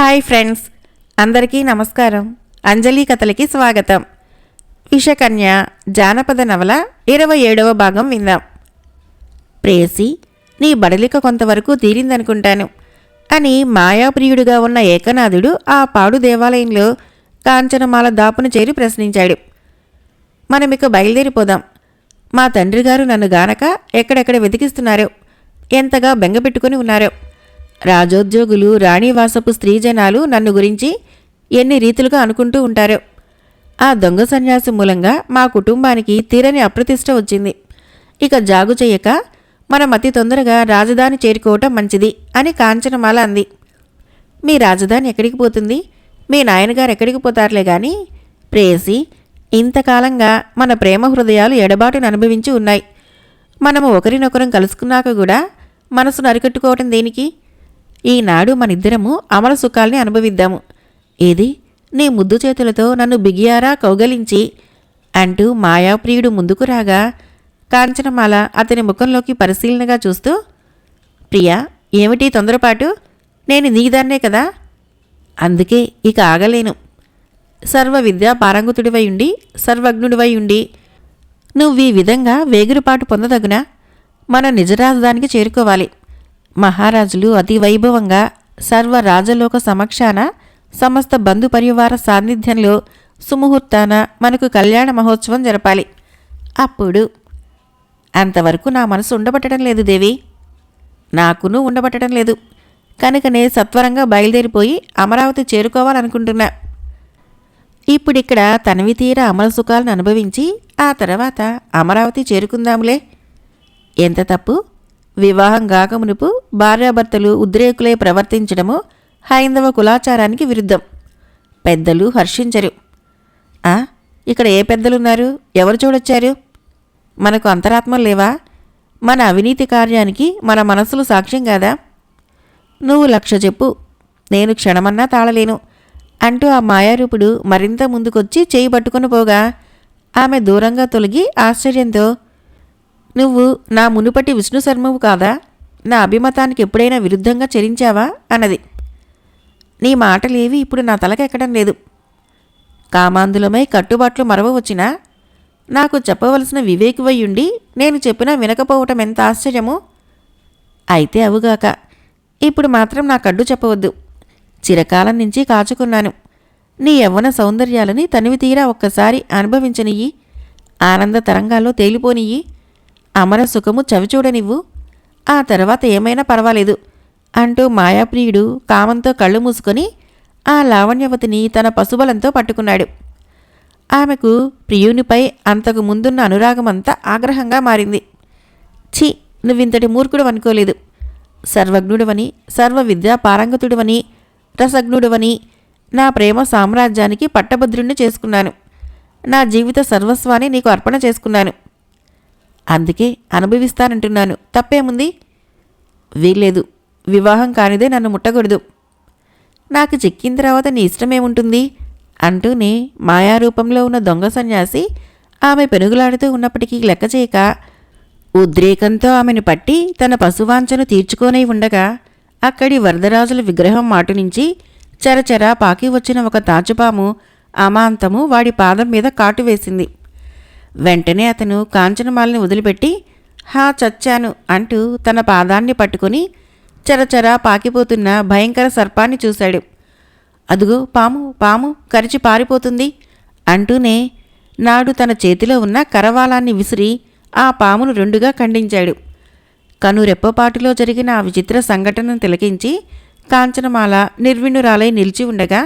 Hi friends, అందరికీ నమస్కారం. అంజలి కథలకి స్వాగతం. విషకన్య జానపద నవల 27వ భాగం విందాం. ప్రేయసి, నీ బడలిక కొంతవరకు తీరిందనుకుంటాను అని మాయాప్రియుడిగా ఉన్న ఏకనాథుడు ఆ పాడు దేవాలయంలో కాంచనమాల దాపును చేరి ప్రశ్నించాడు. మనమిక బయలుదేరిపోదాం. మా తండ్రి గారు నన్ను గానక ఎక్కడెక్కడ వెతికిస్తున్నారో, ఎంతగా బెంగపెట్టుకుని ఉన్నారో. రాజోద్యోగులు, రాణివాసపు స్త్రీజనాలు నన్ను గురించి ఎన్ని రీతులుగా అనుకుంటూ ఉంటారో. ఆ దొంగ సన్యాసి మూలంగా మా కుటుంబానికి తీరని అప్రతిష్ట వచ్చింది. ఇక జాగు చెయ్యక మనం అతి తొందరగా రాజధాని చేరుకోవటం మంచిది అని కాంచనమాల అంది. మీ రాజధాని ఎక్కడికి పోతుంది? మీ నాయనగారు ఎక్కడికి పోతారులే గాని ప్రేయసి, ఇంతకాలంగా మన ప్రేమ హృదయాలు ఎడబాటును అనుభవించి ఉన్నాయి. మనము ఒకరినొకరం కలుసుకున్నాక కూడా మనసును అరికట్టుకోవటం దేనికి? ఈనాడు మనిద్దరము అమల సుఖాల్ని అనుభవిద్దాము. ఏది నీ ముద్దు చేతులతో నన్ను బిగియారా కౌగలించి అంటూ మాయాప్రియుడు ముందుకు రాగా కాంచనమాల అతని ముఖంలోకి పరిశీలనగా చూస్తూ, ప్రియా, ఏమిటి తొందరపాటు? నేను నీదాన్నే కదా, అందుకే ఇక ఆగలేను. సర్వ విద్యా పారంగతుడివై ఉండి, సర్వజ్ఞుడివై ఉండి నువ్వీ విధంగా వేగురుపాటు పొందదగునా? మన నిజ రాజధానికి చేరుకోవాలి. మహారాజులు అతి వైభవంగా సర్వరాజలోక సమక్షాన సమస్త బంధు పరివార సాన్నిధ్యంలో సుముహూర్తాన మనకు కళ్యాణ మహోత్సవం జరపాలి. అప్పుడు అంతవరకు నా మనసు ఉండబట్టడం లేదు దేవి. నాకును ఉండబట్టడం లేదు. కనుకనే సత్వరంగా బయలుదేరిపోయి అమరావతి చేరుకోవాలనుకుంటున్నా. ఇప్పుడిక్కడ తనివి తీర అమల సుఖాలను అనుభవించి ఆ తర్వాత అమరావతి చేరుకుందాములే. ఎంత తప్పు! వివాహం కాకమునుపు భార్యాభర్తలు ఉద్రేకులై ప్రవర్తించడము హైందవ కులాచారానికి విరుద్ధం. పెద్దలు హర్షించరు. ఇక్కడ ఏ పెద్దలున్నారు? ఎవరు చూడొచ్చారు? మనకు అంతరాత్మలు లేవా? మన అవినీతి కార్యానికి మన మనసులు సాక్ష్యం కాదా? నువ్వు 1,00,000 చెప్పు, నేను క్షణమన్నా తాళలేను అంటూ ఆ మాయారూపుడు మరింత ముందుకొచ్చి చేయి పట్టుకుని పోగా ఆమె దూరంగా తొలగి ఆశ్చర్యంతో, నువ్వు నా మునుపటి విష్ణు శర్మవు కాదా? నా అభిమతానికి ఎప్పుడైనా విరుద్ధంగా చరించావా అన్నది. నీ మాటలేవి ఇప్పుడు నా తలకెక్కడం లేదు. కామాంధులమై కట్టుబాట్లు మరవవచ్చినా నాకు చెప్పవలసిన వివేకివై ఉండి నేను చెప్పినా వినకపోవటం ఎంత ఆశ్చర్యము. అయితే అవుగాక ఇప్పుడు మాత్రం నా కడ్డు చెప్పవద్దు. చిరకాలం నుంచి కాచుకున్నాను. నీ యవ్వన సౌందర్యాలని తనివి తీరా ఒక్కసారి అనుభవించనియ్యి. ఆనంద తరంగాల్లో తేలిపోనియ్యి. అమర సుఖము చవిచూడనివ్వు. ఆ తర్వాత ఏమైనా పర్వాలేదు అంటూ మాయాప్రియుడు కామంతో కళ్ళు మూసుకొని ఆ లావణ్యవతిని తన పశుబలంతో పట్టుకున్నాడు. ఆమెకు ప్రియునిపై అంతకు ముందున్న అనురాగమంతా ఆగ్రహంగా మారింది. ఛీ, నువ్వింతటి మూర్ఖుడు అనుకోలేదు. సర్వజ్ఞుడువని, సర్వ విద్యా పారంగతుడువని, రసజ్ఞుడువని నా ప్రేమ సామ్రాజ్యానికి పట్టభద్రుణ్ణి చేసుకున్నాను. నా జీవిత సర్వస్వాన్ని నీకు అర్పణ చేసుకున్నాను. అందుకే అనుభవిస్తానంటున్నాను. తప్పేముంది? వీల్లేదు. వివాహం కానిదే నన్ను ముట్టకూడదు. నాకు చిక్కిన తర్వాత నీ ఇష్టమేముంటుంది అంటూనే మాయారూపంలో ఉన్న దొంగ సన్యాసి ఆమె పెనుగులాడుతూ ఉన్నప్పటికీ లెక్క చేయక ఉద్రేకంతో ఆమెను పట్టి తన పశువాంఛను తీర్చుకోనై ఉండగా అక్కడి వరదరాజుల విగ్రహం మాటు నుంచి చరచరా పాకి వచ్చిన ఒక తాచుపాము అమాంతము వాడి పాదం మీద కాటు వేసింది. వెంటనే అతను కాంచనమాలని వదిలిపెట్టి హా చచ్చాను అంటూ తన పాదాన్ని పట్టుకుని చరచరా పాకిపోతున్న భయంకర సర్పాన్ని చూశాడు. అదుగో పాము, పాము కరిచి పారిపోతుంది అంటూనే నాడు తన చేతిలో ఉన్న కరవాలాన్ని విసిరి ఆ పామును రెండుగా ఖండించాడు. కనురెప్పపాటులో జరిగిన ఆ విచిత్ర సంఘటనను తిలకించి కాంచనమాల నిర్విణురాలై నిలిచి ఉండగా,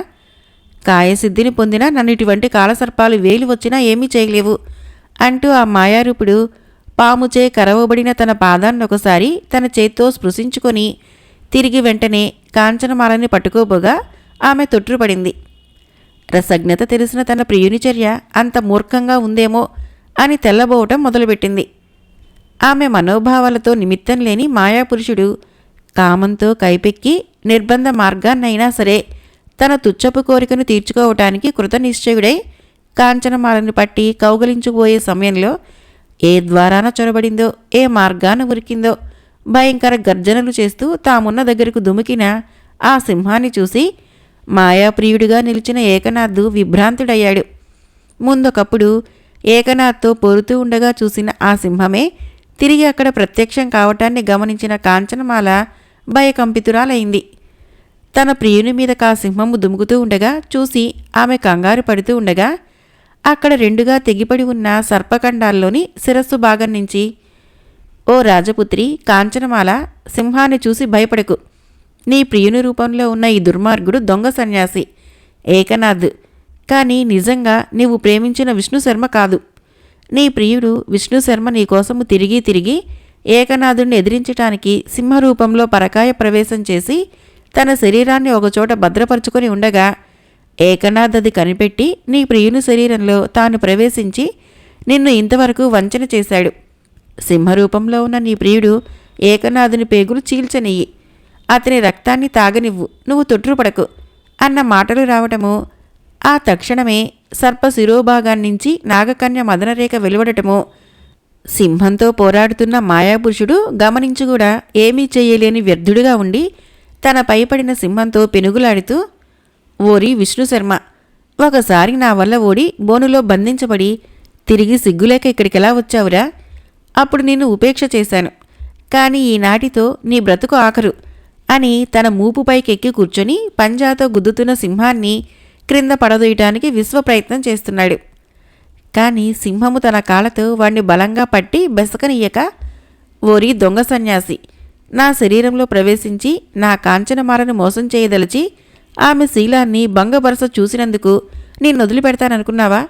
కాయసిద్ధిని పొందిన నన్నిటువంటి కాలసర్పాలు వేలు వచ్చినా ఏమీ చేయలేవు అంటూ ఆ మాయారూపుడు పాముచే కరవబడిన తన పాదాన్ని ఒకసారి తన చేత్తో స్పృశించుకొని తిరిగి వెంటనే కాంచనమాలని పట్టుకోబోగా ఆమె తొట్రుపడింది. రసజ్ఞత తెలిసిన తన ప్రియుని చర్య అంత మూర్ఖంగా ఉందేమో అని తెల్లబోవటం మొదలుపెట్టింది. ఆమె మనోభావాలతో నిమిత్తం లేని మాయాపురుషుడు కామంతో కైపెక్కి నిర్బంధ మార్గాన్నైనా సరే తన తుచ్చపు కోరికను తీర్చుకోవటానికి కృతనిశ్చయుడై కాంచనమాలను పట్టి కౌగలించుకుపోయే సమయంలో ఏ ద్వారాన చొరబడిందో, ఏ మార్గాన ఉరికిందో భయంకర గర్జనలు చేస్తూ తామున్న దగ్గరకు దుమికిన ఆ సింహాన్ని చూసి మాయాప్రియుడిగా నిలిచిన ఏకనాథ్ విభ్రాంతుడయ్యాడు. ముందొకప్పుడు ఏకనాథ్తో పొరుతూ ఉండగా చూసిన ఆ సింహమే తిరిగి అక్కడ ప్రత్యక్షం కావటాన్ని గమనించిన కాంచనమాల భయకంపితురాలైంది. తన ప్రియుని మీద కా సింహము దుముకుతూ ఉండగా చూసి ఆమె కంగారు పడుతూ ఉండగా అక్కడ రెండుగా తెగిపడి ఉన్న సర్పఖండాల్లోని శిరస్సు భాగం నుంచి, ఓ రాజపుత్రి కాంచనమాల, సింహాన్ని చూసి భయపడకు. నీ ప్రియుని రూపంలో ఉన్న ఈ దుర్మార్గుడు దొంగ సన్యాసి ఏకనాథ్. కానీ నిజంగా నీవు ప్రేమించిన విష్ణుశర్మ కాదు. నీ ప్రియుడు విష్ణుశర్మ నీకోసము తిరిగి తిరిగి ఏకనాథుణ్ణి ఎదిరించటానికి సింహరూపంలో పరకాయ ప్రవేశం చేసి తన శరీరాన్ని ఒకచోట భద్రపరుచుకొని ఉండగా ఏకనాథ్ అది కనిపెట్టి నీ ప్రియుని శరీరంలో తాను ప్రవేశించి నిన్ను ఇంతవరకు వంచన చేశాడు. సింహరూపంలో ఉన్న నీ ప్రియుడు ఏకనాథుని పేగులు చీల్చనియ్యి, అతని రక్తాన్ని తాగనివ్వు, నువ్వు తొట్రుపడకు అన్న మాటలు రావటము, ఆ తక్షణమే సర్ప శిరోభాగాన్నించి నాగకన్య మదనరేఖ వెలువడటము, సింహంతో పోరాడుతున్న మాయాపురుషుడు గమనించి కూడా ఏమీ చెయ్యలేని వ్యర్థుడిగా ఉండి తన పైపడిన సింహంతో పెనుగులాడుతూ, ఓరి విష్ణుశర్మ, ఒకసారి నా వల్ల ఓడి బోనులో బంధించబడి తిరిగి సిగ్గులేక ఇక్కడికెలా వచ్చావురా? అప్పుడు నిన్ను ఉపేక్ష చేశాను, కానీ ఈనాటితో నీ బ్రతుకు ఆఖరు అని తన మూపుపైకెక్కి కూర్చొని పంజాతో గుద్దుతున్న సింహాన్ని క్రింద పడదొయ్యటానికి విశ్వప్రయత్నం చేస్తున్నాడు. కానీ సింహము తన కాళ్ళతో వాణ్ణి బలంగా పట్టి బెసకనియ్యక, ఓరి దొంగ సన్యాసి, నా శరీరంలో ప్రవేశించి నా కాంచనమాలను మోసం చేయదలిచి ఆమె శీలాన్ని భంగపరస చూసినందుకు నిన్నొదిలిపెడతాననుకున్నావా?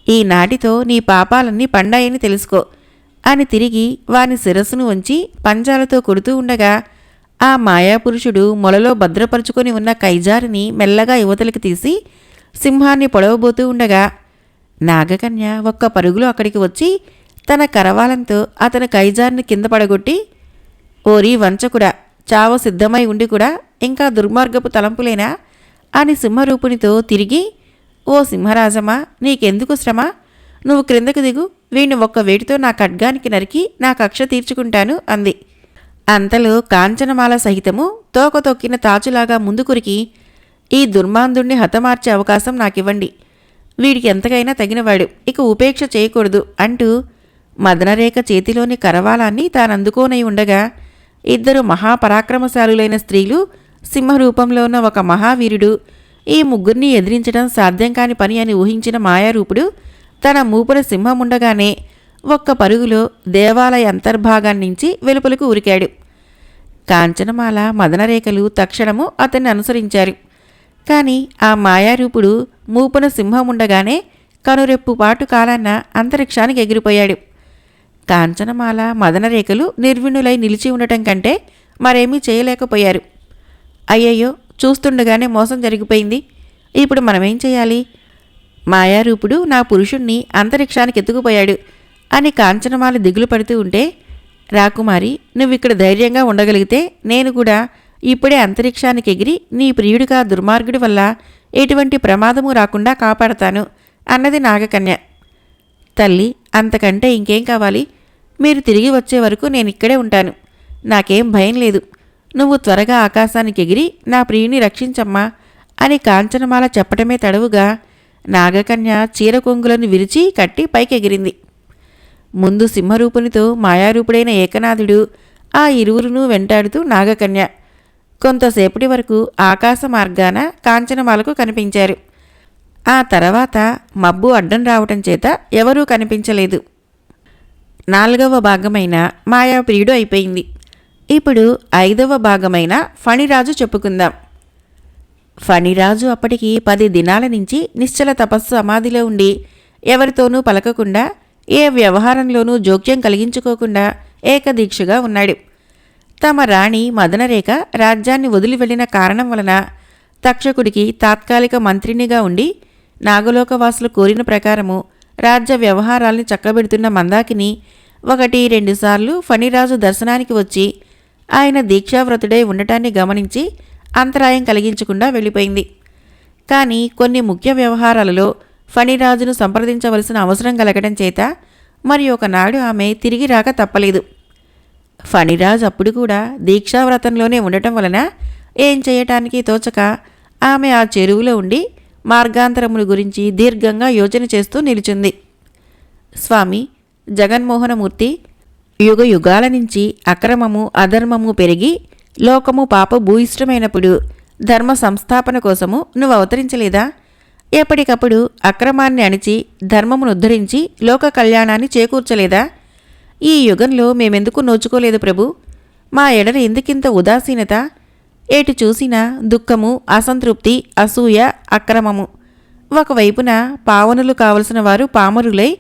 ఈనాటితో నీ పాపాలన్నీ పండాయని తెలుసుకో అని తిరిగి వాని శిరస్సును వంచి పంజాలతో కొడుతూ ఉండగా ఆ మాయాపురుషుడు మొలలో భద్రపరుచుకొని ఉన్న కైజారిని మెల్లగా యువతలకి తీసి సింహాన్ని పొడవబోతూ ఉండగా నాగకన్య ఒక్క పరుగులో అక్కడికి వచ్చి తన కరవాలంతో అతని కైజారిని కింద పడగొట్టి, ఓరి వంచకుడా, చావు సిద్ధమై ఉండి కూడా ఇంకా దుర్మార్గపు తలంపులేనా అని సింహరూపునితో తిరిగి, ఓ సింహరాజమా, నీకెందుకు శ్రమ? నువ్వు క్రిందకు దిగు, వీణ్ణి ఒక్క వేటితో నా ఖడ్గానికి నరికి నా కక్ష తీర్చుకుంటాను అంది. అంతలో కాంచనమాల సహితము తోక తొక్కిన తాచులాగా ముందుకురికి, ఈ దుర్మాంధుణ్ణి హతమార్చే అవకాశం నాకివ్వండి, వీడికి ఎంతకైనా తగినవాడు, ఇక ఉపేక్ష చేయకూడదు అంటూ మదనరేఖ చేతిలోని కరవాలాన్ని తానందుకోనై ఉండగా ఇద్దరు మహాపరాక్రమశాలులైన స్త్రీలు, సింహరూపంలో ఉన్న ఒక మహావీరుడు, ఈ ముగ్గురిని ఎదిరించడం సాధ్యం కాని పని అని ఊహించిన మాయారూపుడు తన మూపున సింహముండగానే ఒక్క పరుగులో దేవాలయ అంతర్భాగాన్నించి వెలుపలకు ఉరికాడు. కాంచనమాల మదనరేఖలు తక్షణము అతన్ని అనుసరించారు. కాని ఆ మాయారూపుడు మూపున సింహముండగానే కనురెప్పుపాటు కాలాన్న అంతరిక్షానికి ఎగిరిపోయాడు. కాంచనమాల మదనరేఖలు నిర్విణులై నిలిచి ఉండటం కంటే మరేమీ చేయలేకపోయారు. అయ్యయ్యో, చూస్తుండగానే మోసం జరిగిపోయింది, ఇప్పుడు మనమేం చేయాలి? మాయారూపుడు నా పురుషుణ్ణి అంతరిక్షానికి ఎత్తుకుపోయాడు అని కాంచనమాల దిగులు పడుతూ ఉంటే, రాకుమారి, నువ్విక్కడ ధైర్యంగా ఉండగలిగితే నేను కూడా ఇప్పుడే అంతరిక్షానికి ఎగిరి నీ ప్రియుడిగా దుర్మార్గుడి వల్ల ఎటువంటి ప్రమాదము రాకుండా కాపాడతాను అన్నది నాగకన్య. తల్లి, అంతకంటే ఇంకేం కావాలి? మీరు తిరిగి వచ్చే వరకు నేనిక్కడే ఉంటాను, నాకేం భయం లేదు, నువ్వు త్వరగా ఆకాశానికి ఎగిరి నా ప్రియుని రక్షించమ్మా అని కాంచనమాల చెప్పటమే తడవుగా నాగకన్య చీర కొంగులను విరిచి కట్టి పైకెగిరింది. ముందు సింహరూపునితో మాయారూపుడైన ఏకనాథుడు ఆ ఇరువురును వెంటాడుతూ నాగకన్య కొంతసేపటి వరకు ఆకాశ మార్గాన కాంచనమాలకు కనిపించారు. ఆ తర్వాత మబ్బు అడ్డం రావటం చేత ఎవరూ కనిపించలేదు. 4వ భాగమైన మాయాప్రియుడు అయిపోయింది. ఇప్పుడు 5వ భాగమైన ఫణిరాజు చెప్పుకుందాం. ఫణిరాజు అప్పటికి 10 దినాల నుంచి నిశ్చల తపస్సు సమాధిలో ఉండి ఎవరితోనూ పలకకుండా ఏ వ్యవహారంలోనూ జోక్యం కలిగించుకోకుండా ఏకదీక్షగా ఉన్నాడు. తమ రాణి మదనరేఖ రాజ్యాన్ని వదిలి వెళ్లిన కారణం వలన తక్షకుడికి తాత్కాలిక మంత్రినిగా ఉండి నాగలోకవాసులు కోరిన ప్రకారము రాజ్య వ్యవహారాల్ని చక్కబెడుతున్న మందాకిని 1-2 సార్లు ఫణిరాజు దర్శనానికి వచ్చి ఆయన దీక్షావ్రతుడై ఉండటాన్ని గమనించి అంతరాయం కలిగించకుండా వెళ్ళిపోయింది. కానీ కొన్ని ముఖ్య వ్యవహారాలలో ఫణిరాజును సంప్రదించవలసిన అవసరం కలగడం చేత మరి ఒకనాడు ఆమె తిరిగి రాక తప్పలేదు. ఫణిరాజు అప్పుడు కూడా దీక్షావ్రతంలోనే ఉండటం వలన ఏం చేయటానికి తోచక ఆమె ఆ చెరువులో ఉండి మార్గాంతరముల గురించి దీర్ఘంగా యోచన చేస్తూ నిలుచుంది. స్వామి, జగన్మోహనమూర్తి, యుగ యుగాల నుంచి అక్రమము అధర్మము పెరిగి లోకము పాప భూయిష్టమైనప్పుడు ధర్మ సంస్థాపన కోసము నువ్వు అవతరించలేదా? ఎప్పటికప్పుడు అక్రమాన్ని అణిచి ధర్మమును ఉద్ధరించి లోక కళ్యాణాన్ని చేకూర్చలేదా? ఈ యుగంలో మేమెందుకు నోచుకోలేదు ప్రభు? మా ఎడల ఎందుకింత ఉదాసీనత? ఏటు చూసినా దుఃఖము, అసంతృప్తి, అసూయ, అక్రమము. ఒకవైపున పావనులు కావలసిన వారు పామరులై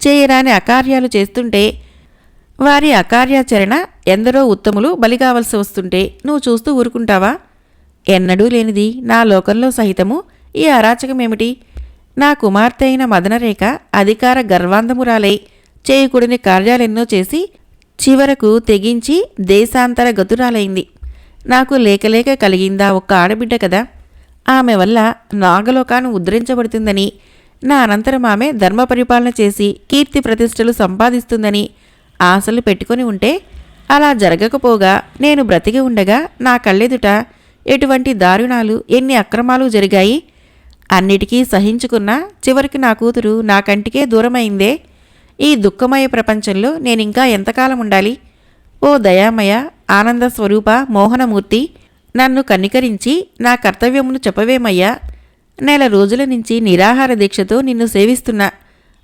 చేయరాని అకార్యాలు చేస్తుంటే, వారి అకార్యాచరణ ఎందరో ఉత్తములు బలిగావలసి వస్తుంటే నువ్వు చూస్తూ ఊరుకుంటావా? ఎన్నడూ లేనిది నా లోకంలో సహితము ఈ అరాచకమేమిటి? నా కుమార్తె అయిన మదనరేఖ అధికార గర్వాంధమురాలై చేయకూడని కార్యాలెన్నో చేసి చివరకు తెగించి దేశాంతర గతురాలైంది. నాకు లేకలేక కలిగిందా ఒక్క ఆడబిడ్డ కదా. ఆమె వల్ల నాగలోకాను ఉద్ధరించబడుతుందని, నా అనంతరం ఆమె ధర్మ పరిపాలన చేసి కీర్తి ప్రతిష్టలు సంపాదిస్తుందని ఆశలు పెట్టుకుని ఉంటే, అలా జరగకపోగా నేను బ్రతికి ఉండగా నా కళ్ళెదుట ఎటువంటి దారుణాలు, ఎన్ని అక్రమాలు జరిగాయి. అన్నిటికీ సహించుకున్నా చివరికి నా కూతురు నా కంటికే దూరమైందే. ఈ దుఃఖమయ ప్రపంచంలో నేనింకా ఎంతకాలం ఉండాలి? ఓ దయామయ, ఆనంద స్వరూప మోహనమూర్తి, నన్ను కనికరించి నా కర్తవ్యమును చెప్పవేమయ్యా. నెల రోజుల నుంచి నిరాహార దీక్షతో నిన్ను సేవిస్తున్నా,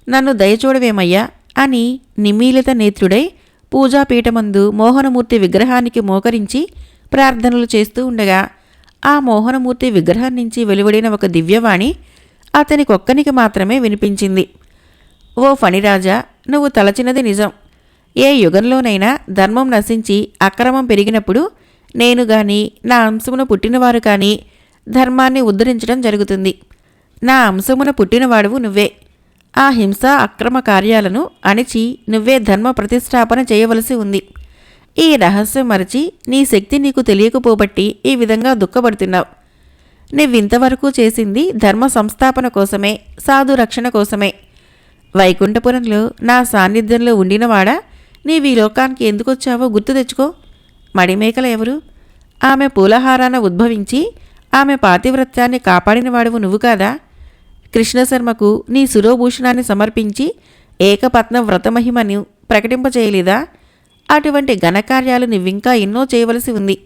నన్ను దయచూడవేమయ్యా అని నిమీలిత నేత్రుడై పూజాపీఠమందు మోహనమూర్తి విగ్రహానికి మోకరించి ప్రార్థనలు చేస్తూ ఉండగా ఆ మోహనమూర్తి విగ్రహం నుంచి వెలువడిన ఒక దివ్యవాణి అతనికొక్కనికి మాత్రమే వినిపించింది. ఓ ఫణిరాజా, నువ్వు తలచినది నిజం. ఏ యుగంలోనైనా ధర్మం నశించి అక్రమం పెరిగినప్పుడు నేను గాని నా అంశమున పుట్టినవారు కానీ ధర్మాన్ని ఉద్ధరించడం జరుగుతుంది. నా అంశమున పుట్టినవాడువు నువ్వే. ఆ హింస అక్రమ కార్యాలను అణిచి నువ్వే ధర్మ ప్రతిష్టాపన చేయవలసి ఉంది. ఈ రహస్యం మరచి నీ శక్తి నీకు తెలియకపోబట్టి ఈ విధంగా దుఃఖపడుతున్నావు. నువ్వింతవరకు చేసింది ధర్మ సంస్థాపన కోసమే, సాధు రక్షణ కోసమే. వైకుంఠపురంలో నా సాన్నిధ్యంలో ఉండినవాడా, నీవీ లోకానికి ఎందుకొచ్చావో గుర్తు తెచ్చుకో. మడిమేకల ఎవరు? ఆమె పూలహారాన ఉద్భవించి ఆమె పాతివ్రత్యాన్ని కాపాడినవాడువు నువ్వు కాదా? కృష్ణశర్మకు నీ శిరోభూషణాన్ని సమర్పించి ఏకపత్న వ్రతమహిమను ప్రకటింపచేయలేదా? అటువంటి ఘనకార్యాలు నువ్వింకా ఎన్నో చేయవలసి ఉంది.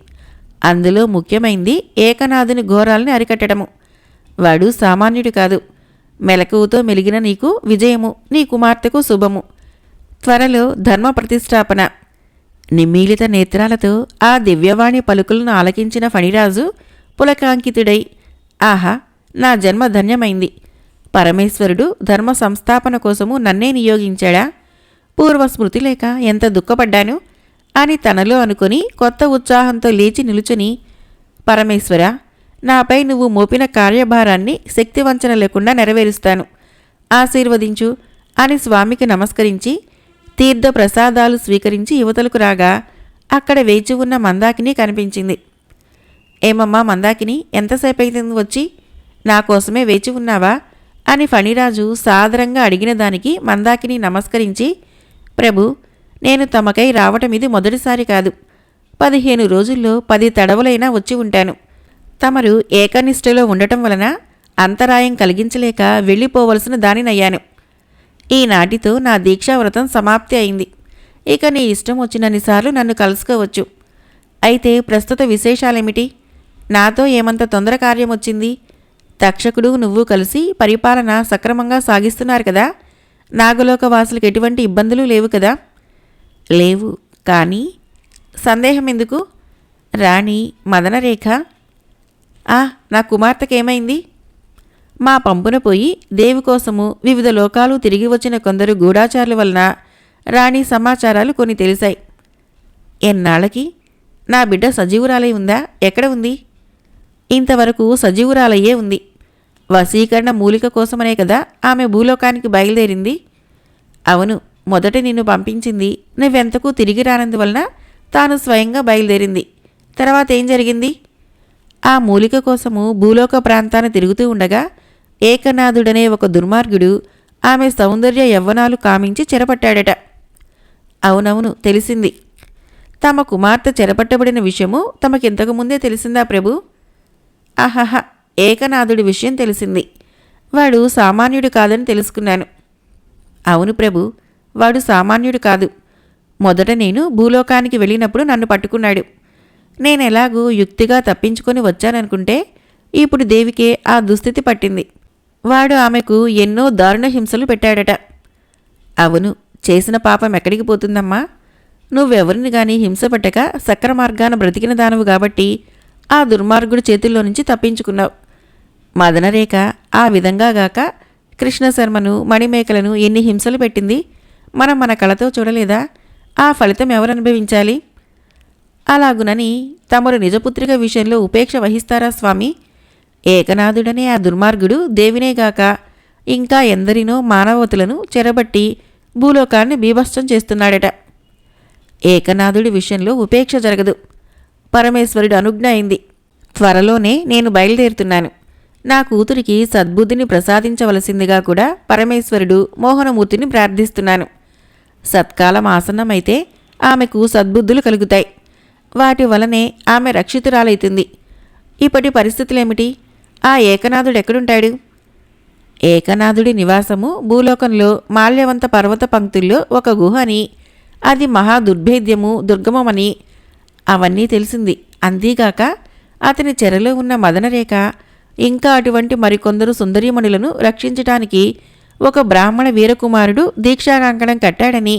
అందులో ముఖ్యమైంది ఏకనాథుని ఘోరాల్ని అరికట్టడము. వాడు సామాన్యుడు కాదు. మెలకువతో మెలిగిన నీకు విజయము, నీ కుమార్తెకు శుభము. త్వరలో ధర్మ ప్రతిష్టాపన. నిమీలిత నేత్రాలతో ఆ దివ్యవాణి పలుకులను ఆలకించిన ఫణిరాజు పులకాంకితుడై, ఆహా, నా జన్మ ధన్యమైంది. పరమేశ్వరుడు ధర్మ సంస్థాపన కోసము నన్నే నియోగించాడా? పూర్వస్మృతి లేక ఎంత దుఃఖపడ్డాను అని తనలో అనుకుని కొత్త ఉత్సాహంతో లేచి నిలుచుని, పరమేశ్వర, నాపై నువ్వు మోపిన కార్యభారాన్ని శక్తివంచన లేకుండా నెరవేరుస్తాను, ఆశీర్వదించు అని స్వామికి నమస్కరించి తీర్థ ప్రసాదాలు స్వీకరించి యువతలకు రాగా అక్కడ వేచి ఉన్న మందాకిని కనిపించింది. ఏమమ్మా మందాకిని, ఎంతసేపు అయింది వచ్చి? నా కోసమే వేచి ఉన్నావా అని ఫణిరాజు సాదరంగా అడిగిన దానికి మందాకిని నమస్కరించి, ప్రభు, నేను తమకై రావటం ఇది మొదటిసారి కాదు. 15 రోజుల్లో 10 తడవులైనా వచ్చి ఉంటాను. తమరు ఏకనిష్టలో ఉండటం వలన అంతరాయం కలిగించలేక వెళ్ళిపోవలసిన దానినయ్యాను. ఈనాటితో నా దీక్షావ్రతం సమాప్తి అయింది. ఇక నీ ఇష్టం వచ్చినన్నిసార్లు నన్ను కలుసుకోవచ్చు. అయితే ప్రస్తుత విశేషాలేమిటి? నాతో ఏమంత తొందర కార్యం వచ్చింది? తక్షకుడు నువ్వు కలిసి పరిపాలన సక్రమంగా సాగిస్తున్నారు కదా? నాగలోక వాసులకు ఎటువంటి ఇబ్బందులు లేవు కదా? లేవు. కానీ సందేహం ఎందుకు? రాణి మదనరేఖ, నా కుమార్తెకేమైంది? మా పంపున పోయి దేవి కోసము వివిధ లోకాలు తిరిగి వచ్చిన కొందరు గూఢాచారుల వలన రాణి సమాచారాలు కొన్ని తెలిసాయి. ఎన్నాళ్ళకి? నా బిడ్డ సజీవురాలై ఉందా? ఎక్కడ ఉంది? ఇంతవరకు సజీవురాలయ్యే ఉంది. వశీకరణ మూలిక కోసమనే కదా ఆమె భూలోకానికి బయలుదేరింది. అవును, మొదట నిన్ను పంపించింది నువ్వెంతకు తిరిగి రానందువలన తాను స్వయంగా బయలుదేరింది. తర్వాత ఏం జరిగింది? ఆ మూలిక కోసము భూలోక ప్రాంతాన తిరుగుతూ ఉండగా ఏకనాథుడనే ఒక దుర్మార్గుడు ఆమె సౌందర్య యవ్వనాలు కామించి చెరపట్టాడట. అవునవును, తెలిసింది. తమ కుమార్తె చెరపట్టబడిన విషయము తమకింతకు ముందే తెలిసిందా ప్రభు? ఆహాహా, ఏకనాథుడి విషయం తెలిసింది. వాడు సామాన్యుడు కాదని తెలుసుకున్నాను. అవును ప్రభు, వాడు సామాన్యుడు కాదు. మొదట నేను భూలోకానికి వెళ్ళినప్పుడు నన్ను పట్టుకున్నాడు. నేనెలాగూ యుక్తిగా తప్పించుకొని వచ్చాననుకుంటే ఇప్పుడు దేవికే ఆ దుస్థితి పట్టింది. వాడు ఆమెకు ఎన్నో దారుణ హింసలు పెట్టాడట. అవును, చేసిన పాపం ఎక్కడికి పోతుందమ్మా? నువ్వెవరిని గాని హింస పెట్టక సక్ర మార్గాన బ్రతికిన దానవు కాబట్టి ఆ దుర్మార్గుడి చేతుల్లో నుంచి తప్పించుకున్నావు. మదనరేఖ ఆ విధంగా గాక కృష్ణశర్మను, మణిమేకలను ఎన్ని హింసలు పెట్టింది మనం మన కళతో చూడలేదా? ఆ ఫలితం ఎవరనుభవించాలి? అలాగునని తమరు నిజపుత్రిక విషయంలో ఉపేక్ష వహిస్తారా స్వామి? ఏకనాథుడనే ఆ దుర్మార్గుడు దేవినేగాక ఇంకా ఎందరినో మానవతులను చెరబట్టి భూలోకాన్ని బీభత్సం చేస్తున్నాడట. ఏకనాథుడి విషయంలో ఉపేక్ష జరగదు. పరమేశ్వరుడు అనుజ్ఞ అయింది. త్వరలోనే నేను బయలుదేరుతున్నాను. నా కూతురికి సద్బుద్ధిని ప్రసాదించవలసిందిగా కూడా పరమేశ్వరుడు మోహనమూర్తిని ప్రార్థిస్తున్నాను. సత్కాలం ఆసన్నమైతే ఆమెకు సద్బుద్ధులు కలుగుతాయి. వాటి వలనే ఆమె రక్షితురాలైతుంది. ఇప్పటి పరిస్థితులేమిటి? ఆ ఏకనాథుడెక్కడుంటాడు? ఏకనాథుడి నివాసము భూలోకంలో మాల్యవంత పర్వత పంక్తుల్లో ఒక గుహని, అది మహా దుర్భేద్యము, దుర్గమమని అవన్నీ తెలిసింది. అంతేగాక అతని చెరలో ఉన్న మదనరేఖ ఇంకా అటువంటి మరికొందరు సుందరీమణులను రక్షించటానికి ఒక బ్రాహ్మణ వీరకుమారుడు దీక్షాకంకణం కట్టాడని,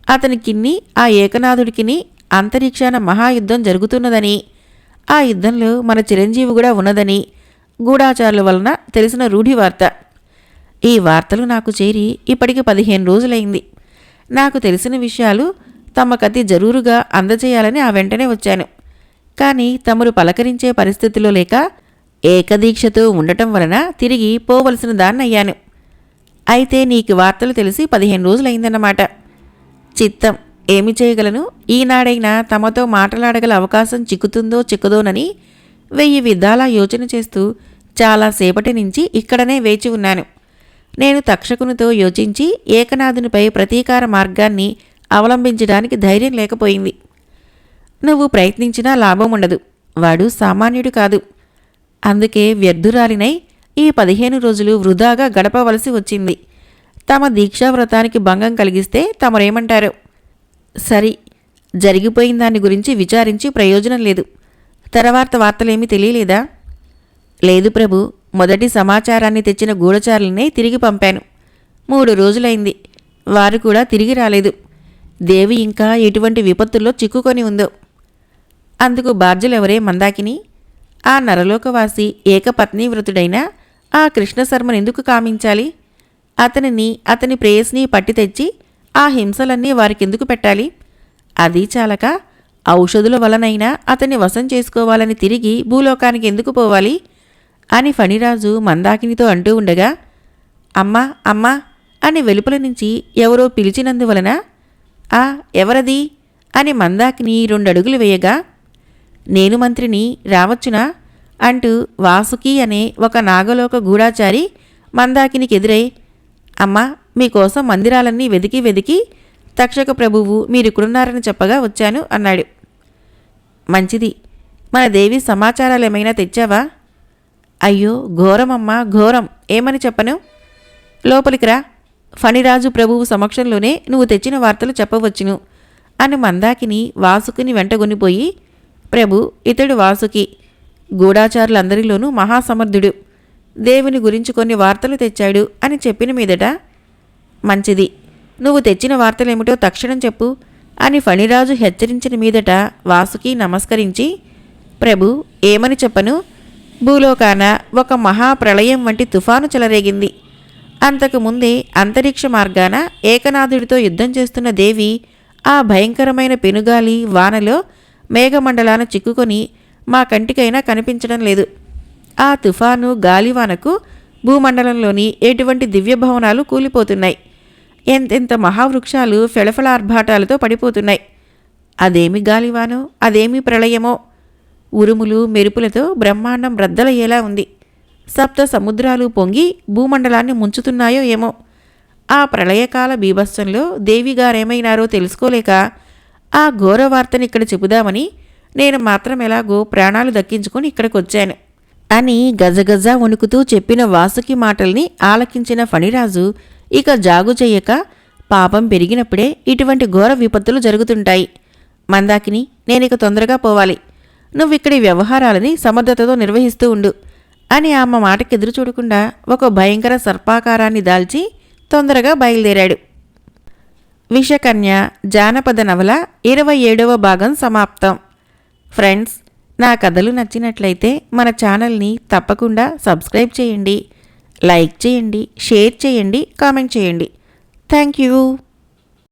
అతనికిన్ని ఆ ఏకనాథుడికిని అంతరిక్షాన మహాయుద్ధం జరుగుతున్నదని, ఆ యుద్ధంలో మన చిరంజీవి కూడా ఉన్నదని గూఢాచారుల వలన తెలిసిన రూఢివార్త. ఈ వార్తలు నాకు చేరి ఇప్పటికి 15 రోజులైంది. నాకు తెలిసిన విషయాలు తమకతి జరూరుగా అందజేయాలని ఆ వెంటనే వచ్చాను. కానీ తమరు పలకరించే పరిస్థితిలో లేక ఏకదీక్షతో ఉండటం వలన తిరిగి పోవలసిన దాన్నయ్యాను. అయితే నీకు వార్తలు తెలిసి 15 రోజులైందన్నమాట. చిత్తం, ఏమి చేయగలను? ఈనాడైనా తమతో మాట్లాడగల అవకాశం చిక్కుతుందో చిక్కదోనని 1000 విధాలా యోచన చేస్తూ చాలాసేపటి నుంచి ఇక్కడనే వేచి ఉన్నాను. నేను తక్షకునితో యోచించి ఏకనాథునిపై ప్రతీకార మార్గాన్ని అవలంబించడానికి ధైర్యం లేకపోయింది. నువ్వు ప్రయత్నించినా లాభం ఉండదు. వాడు సామాన్యుడు కాదు. అందుకే వ్యర్థురాలినై ఈ 15 రోజులు వృధాగా గడపవలసి వచ్చింది. తమ దీక్షావ్రతానికి భంగం కలిగిస్తే తమరేమంటారు? సరి, జరిగిపోయిన దాని గురించి విచారించి ప్రయోజనం లేదు. తర్వాత వార్తలేమీ తెలియలేదా? లేదు ప్రభు, మొదటి సమాచారాన్ని తెచ్చిన గూఢచారులనే తిరిగి పంపాను. 3 రోజులైంది. వారు కూడా తిరిగి రాలేదు. దేవి ఇంకా ఎటువంటి విపత్తుల్లో చిక్కుకొని ఉందో. అందుకు బాధ్యులెవరే మందాకిని? ఆ నరలోకవాసి ఏకపత్నీవ్రతుడైన ఆ కృష్ణశర్మనెందుకు కామించాలి? అతనిని, అతని ప్రేయస్ని పట్టి తెచ్చి ఆ హింసలన్నీ వారికెందుకు పెట్టాలి? అది చాలక ఔషధుల వలనైనా అతన్ని వశం చేసుకోవాలని తిరిగి భూలోకానికి ఎందుకు పోవాలి అని ఫణిరాజు మందాకినితో అంటూ ఉండగా, అమ్మా అమ్మా అని వెలుపల నుంచి ఎవరో పిలిచినందువలన ఆ ఎవరది అని మందాకిని 2 అడుగులు వేయగా, నేను మంత్రిని, రావచ్చునా అంటూ వాసుకి అనే ఒక నాగలోక గూఢాచారి మందాకినికి ఎదురై, అమ్మా మీకోసం మందిరాలన్నీ వెదికి వెదికి తక్షక ప్రభువు మీరిక్కడున్నారని చెప్పగా వచ్చాను అన్నాడు. మంచిది. మన దేవి సమాచారాలేమైనా తెచ్చావా? అయ్యో ఘోరమమ్మా, ఘోరం. ఏమని చెప్పను? లోపలికి రా. ఫణిరాజు ప్రభువు సమక్షంలోనే నువ్వు తెచ్చిన వార్తలు చెప్పవచ్చును అని మందాకిని వాసుకిని వెంటగొనిపోయి, ప్రభు, ఇతడు వాసుకి, గూఢాచారులందరిలోనూ మహాసమర్థుడు, దేవుని గురించి కొన్ని వార్తలు తెచ్చాడు అని చెప్పిన మీదట, మంచిది, నువ్వు తెచ్చిన వార్తలేమిటో తక్షణం చెప్పు అని ఫణిరాజు హెచ్చరించిన మీదట వాసుకి నమస్కరించి, ప్రభు, ఏమని చెప్పను? భూలోకాన ఒక మహాప్రళయం వంటి తుఫాను చెలరేగింది. అంతకుముందే అంతరిక్ష మార్గాన ఏకనాథుడితో యుద్ధం చేస్తున్న దేవి ఆ భయంకరమైన పెనుగాలి వానలో మేఘమండలాన చిక్కుకొని మా కంటికైనా కనిపించడం లేదు. ఆ తుఫాను గాలివానకు భూమండలంలోని ఎటువంటి దివ్యభవనాలు కూలిపోతున్నాయి. ఎంతెంత మహావృక్షాలు ఫెళఫెళార్భాటాలతో పడిపోతున్నాయి. అదేమి గాలివానో, అదేమి ప్రళయమో, ఉరుములు మెరుపులతో బ్రహ్మాండం బ్రద్దలయ్యేలా ఉంది. 7 సముద్రాలు పొంగి భూమండలాన్ని ముంచుతున్నాయో ఏమో. ఆ ప్రళయకాల బీభత్సంలో దేవిగారేమైనారో తెలుసుకోలేక ఆ ఘోర వార్తని ఇక్కడ చెబుదామని నేను మాత్రం ఎలాగో ప్రాణాలు దక్కించుకొని ఇక్కడికొచ్చాను. అని గజగజ వణుకుతూ చెప్పిన వాసుకి మాటల్ని ఆలకించిన ఫణిరాజు ఇక జాగు చెయ్యక, పాపం పెరిగినప్పుడే ఇటువంటి ఘోర విపత్తులు జరుగుతుంటాయి. మందాకిని, నేనిక తొందరగా పోవాలి. నువ్విక్కడి వ్యవహారాలని సమర్థతతో నిర్వహిస్తూ ఉండు అని ఆమె మాటకెదురు చూడకుండా ఒక భయంకర సర్పాకారాన్ని దాల్చి తొందరగా బయలుదేరాడు. విషకన్య జానపద నవల 27వ భాగం సమాప్తం. ఫ్రెండ్స్, నా కథలు నచ్చినట్లయితే మన ఛానల్ని తప్పకుండా సబ్స్క్రైబ్ చేయండి, లైక్ చేయండి, షేర్ చేయండి, కామెంట్ చేయండి. Thank you.